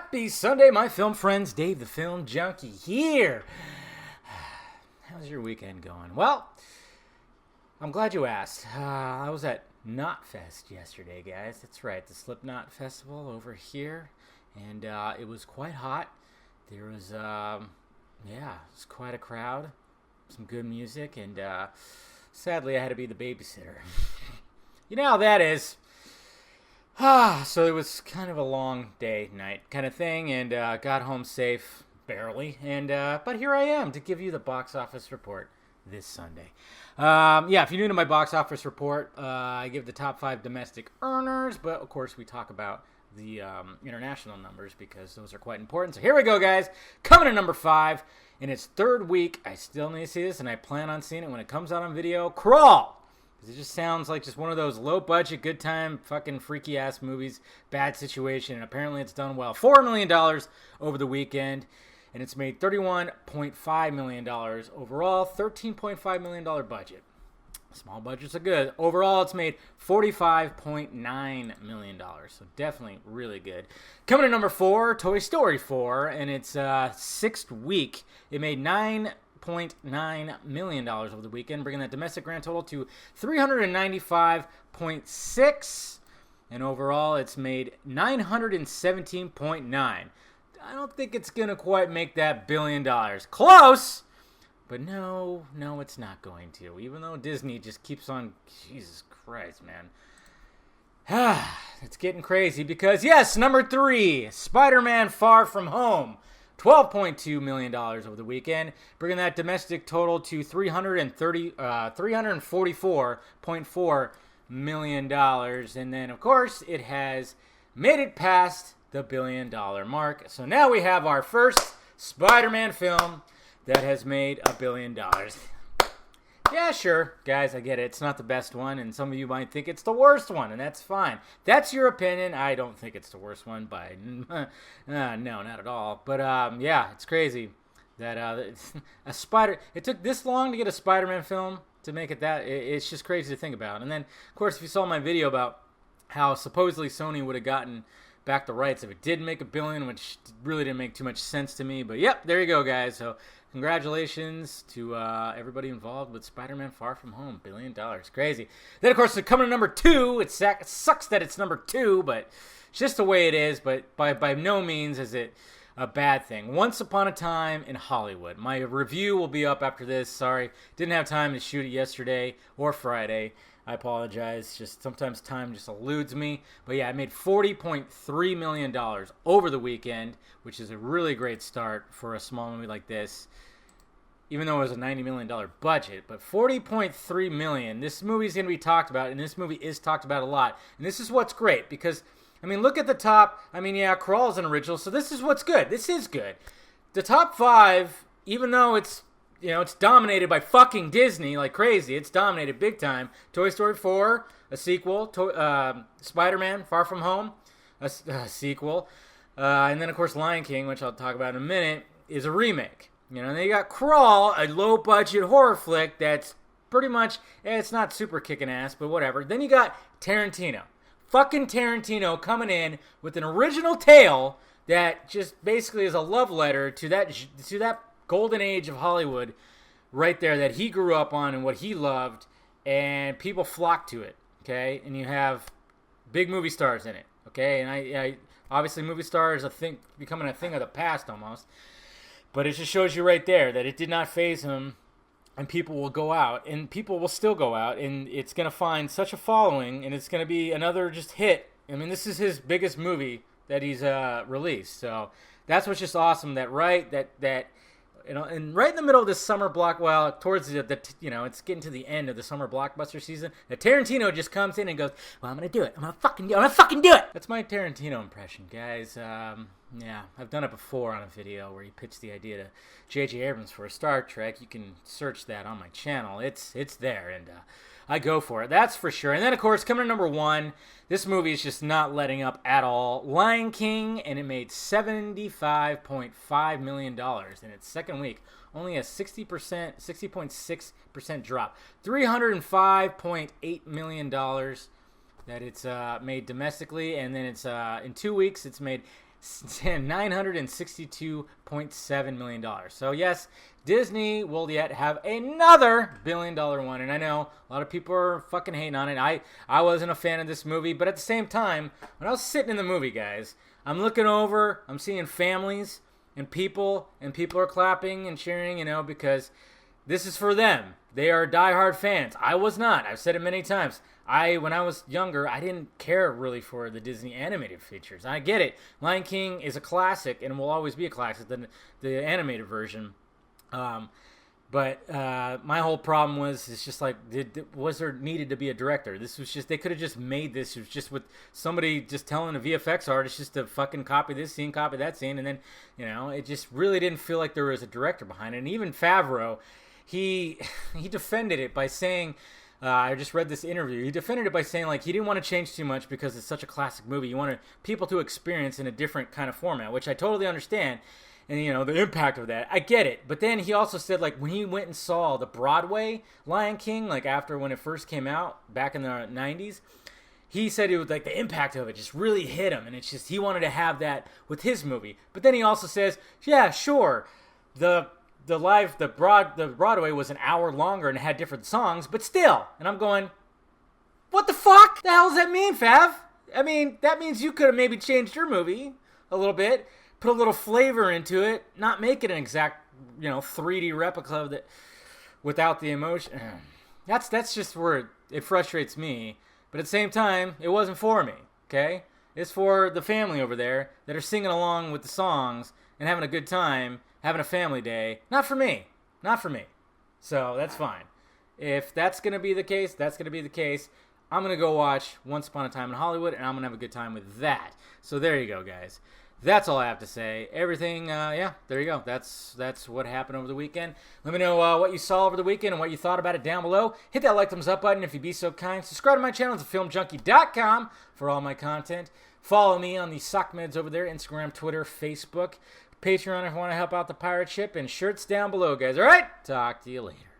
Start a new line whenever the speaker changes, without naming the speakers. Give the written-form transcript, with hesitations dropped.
Happy Sunday, my film friends. Dave the Film Junkie here. How's your weekend going? Well, I'm glad you asked. I was at Knotfest yesterday, guys. That's right, the Slipknot Festival over here. And it was quite hot. There was, it was quite a crowd. Some good music. And sadly, I had to be the babysitter. You know how that is. So it was kind of a long day, night kind of thing, and got home safe, barely, and but here I am to give you the box office report this Sunday. If you're new to my box office report, I give the top 5 domestic earners, but of course we talk about the international numbers because those are quite important. So here we go, guys. Coming to number 5, in its third week, I still need to see this, and I plan on seeing it when it comes out on video. Crawl! It just sounds like just one of those low-budget, good-time, fucking freaky-ass movies, bad situation, and apparently it's done well. $4 million over the weekend, and it's made $31.5 million overall, $13.5 million budget. Small budgets are good. Overall, it's made $45.9 million, so definitely really good. Coming to number 4, Toy Story 4, and its 6th week, it made $9.9 million over the weekend, bringing that domestic grand total to $395.6, and overall it's made $917.9. I don't think it's gonna quite make that $1 billion. Close, but no, it's not going to. Even though Disney just keeps on, Jesus Christ, man. It's getting crazy because yes, number 3, Spider-Man: Far From Home. $12.2 million over the weekend, bringing that domestic total to $344.4 million. And then, of course, it has made it past the $1 billion mark. So now we have our first Spider-Man film that has made $1 billion. Yeah, sure, guys, I get it. It's not the best one, and some of you might think it's the worst one, and that's fine. That's your opinion. I don't think it's the worst one by no, not at all. But it's crazy that it took this long to get a Spider-Man film to make it that. It's just crazy to think about. And then, of course, if you saw my video about how supposedly Sony would have gotten back the rights if it did make $1 billion, which really didn't make too much sense to me. But yep, there you go, guys. So congratulations to everybody involved with Spider-Man: Far From Home. $1 billion. Crazy. Then, of course, coming to number 2, it sucks that it's number 2, but it's just the way it is. But by no means is it a bad thing. Once Upon a Time in Hollywood. My review will be up after this. Sorry, didn't have time to shoot it yesterday or Friday. I apologize. Just sometimes time just eludes me. But yeah, I made $40.3 million over the weekend, which is a really great start for a small movie like this. Even though it was a $90 million budget, but $40.3 million. This movie is going to be talked about, and this movie is talked about a lot. And this is what's great because, I mean, look at the top. I mean, yeah, Crawl is an original, so this is what's good. This is good. The top 5, even though it's dominated by fucking Disney like crazy. It's dominated big time. Toy Story 4, a sequel. Spider-Man: Far From Home, a sequel. And then, of course, Lion King, which I'll talk about in a minute, is a remake. And then you got Crawl, a low-budget horror flick that's pretty much, it's not super kicking ass, but whatever. Then you got Tarantino. Fucking Tarantino coming in with an original tale that just basically is a love letter to that golden age of Hollywood right there that he grew up on and what he loved, and people flock to it, okay? And you have big movie stars in it, okay? And I obviously movie star is becoming a thing of the past almost, but it just shows you right there that it did not faze him, and people will go out, and people will still go out, and it's going to find such a following, and it's going to be another just hit. I mean, this is his biggest movie that he's released, so that's what's just awesome. And right in the middle of this summer block, well, towards it's getting to the end of the summer blockbuster season, that Tarantino just comes in and goes, well, I'm going to do it. I'm going to fucking do it. That's my Tarantino impression, guys. I've done it before on a video where he pitched the idea to J.J. Abrams for a Star Trek. You can search that on my channel. It's there, and I go for it. That's for sure. And then, of course, coming to number 1, this movie is just not letting up at all. Lion King, and it made $75.5 million in its second week. Only a 60.6% drop. $305.8 million that it's made domestically, and then it's in 2 weeks it's made $962.7 million. So yes, Disney will yet have another billion-dollar one. And I know a lot of people are fucking hating on it. I wasn't a fan of this movie, but at the same time, when I was sitting in the movie, guys, I'm looking over, I'm seeing families and people are clapping and cheering, because this is for them. They are diehard fans. I was not. I've said it many times. When I was younger, I didn't care really for the Disney animated features. I get it. Lion King is a classic and will always be a classic, the animated version. But my whole problem it's just like, was there needed to be a director? This was just, they could have just made this. It was just with somebody just telling a VFX artist just to fucking copy this scene, copy that scene. And then, it just really didn't feel like there was a director behind it. And even Favreau, he defended it by saying, I just read this interview. He defended it by saying, like, he didn't want to change too much because it's such a classic movie. You wanted people to experience in a different kind of format, which I totally understand. And, the impact of that. I get it. But then he also said, like, when he went and saw the Broadway Lion King, like, after when it first came out back in the 90s, he said it was, like, the impact of it just really hit him. And it's just, he wanted to have that with his movie. But then he also says, yeah, sure, the Broadway was an hour longer and it had different songs, but still. And I'm going, what the fuck? The hell does that mean, Fav? I mean, that means you could have maybe changed your movie a little bit, put a little flavor into it, not make it an exact, 3D replica of it without the emotion. That's just where it frustrates me. But at the same time, it wasn't for me, okay? It's for the family over there that are singing along with the songs and having a good time, having a family day. Not for me. Not for me. So that's fine. If that's going to be the case, that's going to be the case. I'm going to go watch Once Upon a Time in Hollywood, and I'm going to have a good time with that. So there you go, guys. That's all I have to say. Everything, there you go. That's what happened over the weekend. Let me know what you saw over the weekend and what you thought about it down below. Hit that like, thumbs up button if you'd be so kind. Subscribe to my channel at filmjunkie.com for all my content. Follow me on the sock meds over there, Instagram, Twitter, Facebook, Patreon if you want to help out the pirate ship, and shirts down below, guys. All right? Talk to you later.